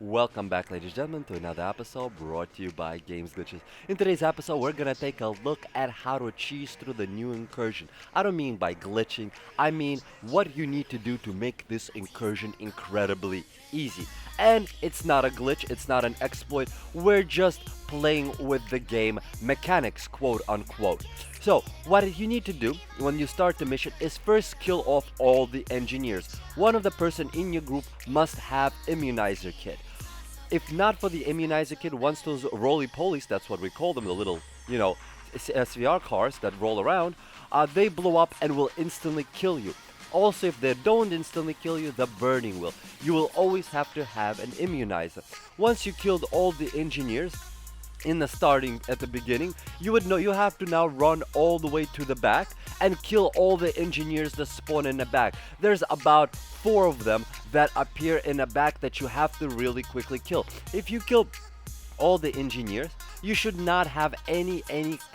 Welcome back, ladies and gentlemen, to another episode brought to you by Games Glitches. In today's episode, we're gonna take a look at how to cheese through the new incursion. I don't mean by glitching, I mean what you need to do to make this incursion incredibly easy. And it's not a glitch, it's not an exploit, we're just playing with the game mechanics, quote unquote. So, what you need to do when you start the mission is first kill off all the engineers. One of the person in your group must have immunizer kit. If not for the immunizer kit, once those roly-polies, that's what we call them, the little, SVR cars that roll around, they blow up and will instantly kill you. Also, if they don't instantly kill you, the burning will. You will always have to have an immunizer. Once you killed all the engineers, in the starting at the beginning, you would know you have to now run all the way to the back and kill all the engineers that spawn in the back. There's about 4 of them that appear in the back that you have to really quickly kill. If you kill all the engineers, you should not have any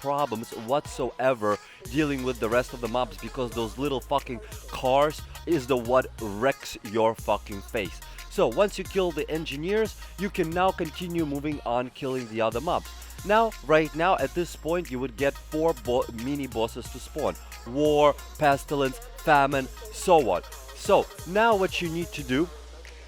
problems whatsoever dealing with the rest of the mobs, because those little fucking cars is the what wrecks your fucking face. So once you kill the engineers, you can now continue moving on killing the other mobs. Now, right now, at this point, you would get 4 mini bosses to spawn. War, Pestilence, Famine, so on. So, now what you need to do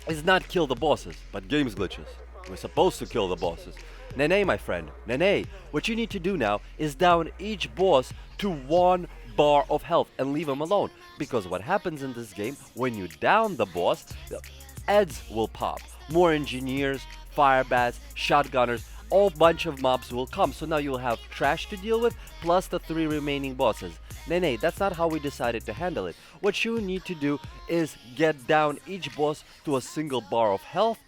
is not kill the bosses, but games glitches. We're supposed to kill the bosses. Nene, my friend, Nene, what you need to do now is down each boss to 1 bar of health and leave him alone. Because what happens in this game, when you down the boss, ads will pop. More engineers, fire bats, shotgunners, all bunch of mobs will come. So now you'll have trash to deal with, plus the 3 remaining bosses. Nay, that's not how we decided to handle it. What you need to do is get down each boss to a single bar of health,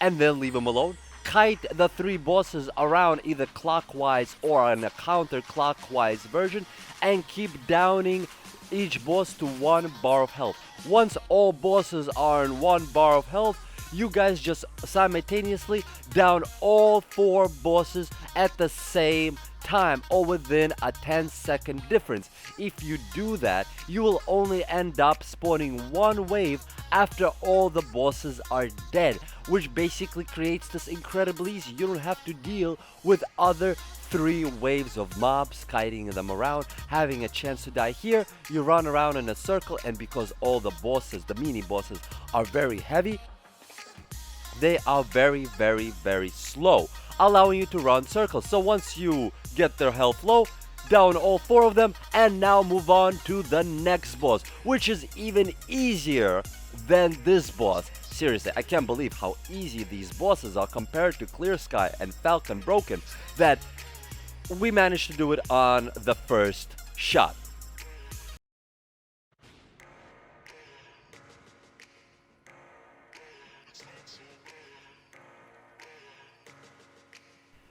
and then leave them alone. Kite the 3 bosses around either clockwise or in a counterclockwise version, and keep downing each boss to 1 bar of health. Once all bosses are in 1 bar of health, you guys just simultaneously down all 4 bosses at the same time, or within a 10-second difference. If you do that, you will only end up spawning 1 wave after all the bosses are dead, which basically creates this incredibly easy. You don't have to deal with other 3 waves of mobs, kiting them around, having a chance to die. Here, you run around in a circle, and because all the bosses, the mini bosses, are very heavy, they are very slow, allowing you to run circles. So once you get their health low, down all 4 of them, and now move on to the next boss, which is even easier than this boss. Seriously, I can't believe how easy these bosses are compared to Clear Sky and Falcon Broken, that we managed to do it on the first shot.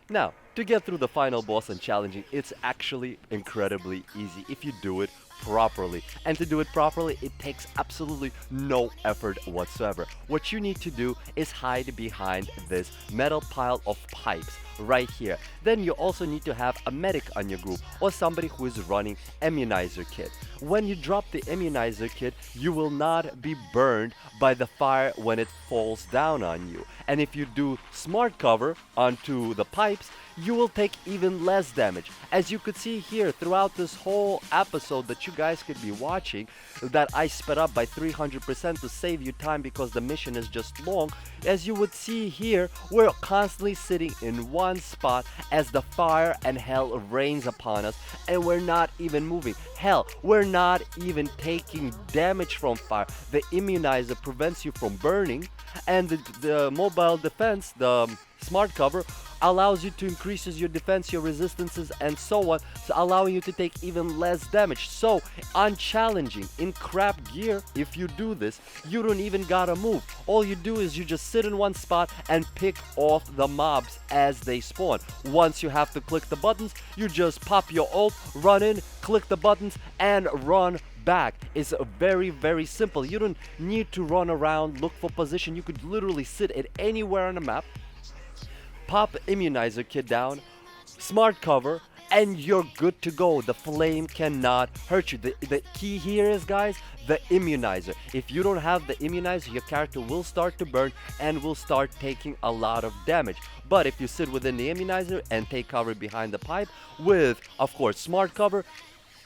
Now, to get through the final boss and challenging, it's actually incredibly easy if you do it properly. And to do it properly, it takes absolutely no effort whatsoever. What you need to do is hide behind this metal pile of pipes right here. Then you also need to have a medic on your group, or somebody who is running immunizer kit. When you drop the immunizer kit, you will not be burned by the fire when it falls down on you. And if you do smart cover onto the pipes, you will take even less damage. As you could see here throughout this whole episode that you guys could be watching, that I sped up by 300% to save you time because the mission is just long. As you would see here, we're constantly sitting in one spot as the fire and hell rains upon us, and we're not even moving. Hell, we're not even taking damage from fire. The immunizer prevents you from burning, and the mobile defense, the smart cover, allows you to increases your defense, your resistances, and so on, so allowing you to take even less damage. So on challenging, in crap gear, if you do this, you don't even gotta move. All you do is you just sit in one spot and pick off the mobs as they spawn. Once you have to click the buttons, you just pop your ult, run in, click the buttons, and run back. It's very simple. You don't need to run around, look for position. You could literally sit at anywhere on the map, pop immunizer kit down, smart cover, and you're good to go. The flame cannot hurt you. The key here is, guys, the immunizer. If you don't have the immunizer, your character will start to burn and will start taking a lot of damage. But if you sit within the immunizer and take cover behind the pipe with, of course, smart cover,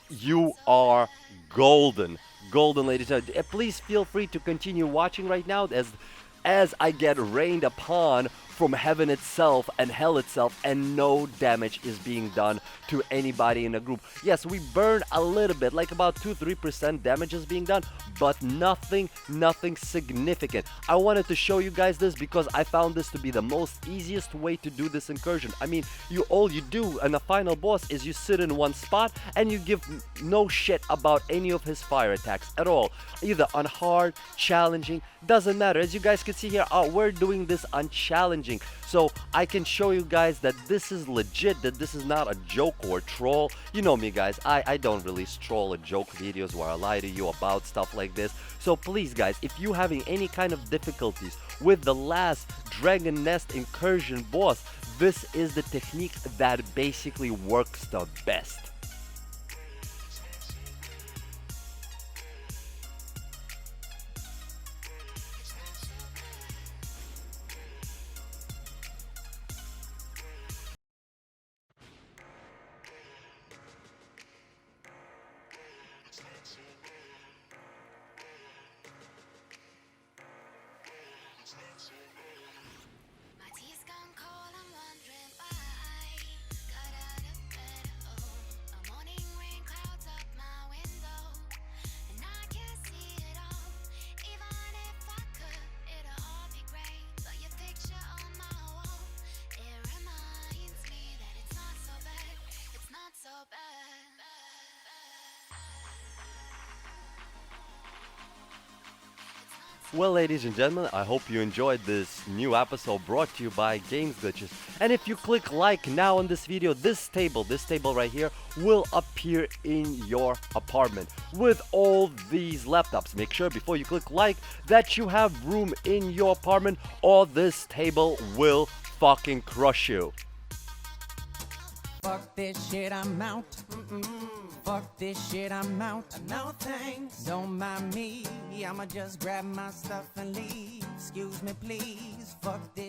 you are golden. Golden, ladies and gentlemen. Please feel free to continue watching right now as I get rained upon from heaven itself and hell itself, and no damage is being done to anybody in the group. Yes, we burn a little bit, like about 2-3% damage is being done, but nothing significant. I wanted to show you guys this because I found this to be the most easiest way to do this incursion. I mean, all you do in the final boss is you sit in one spot and you give no shit about any of his fire attacks at all. Either on hard, challenging, doesn't matter. As you guys can see here, we're doing this on challenging. So I can show you guys that this is legit, that this is not a joke or a troll. You know me, guys, I don't really troll or joke videos where I lie to you about stuff like this. So please, guys, if you having any kind of difficulties with the last Dragon Nest incursion boss, this is the technique that basically works the best. My tea's gone cold, I'm wondering why. Got out of bed, oh. A morning rain clouds up my window, and I can't see it all. Even if I could, it'll all be great. But your picture on my wall, it reminds me that it's not so bad. It's not so bad. Well, ladies and gentlemen, I hope you enjoyed this new episode brought to you by Games Glitches. And if you click like now on this video, this table right here will appear in your apartment with all these laptops. Make sure before you click like that you have room in your apartment, or this table will fucking crush you. Fuck this shit, I'm out. Fuck this shit, I'm out. No thanks. Don't mind me. I'ma just grab my stuff and leave. Excuse me, please. Fuck this.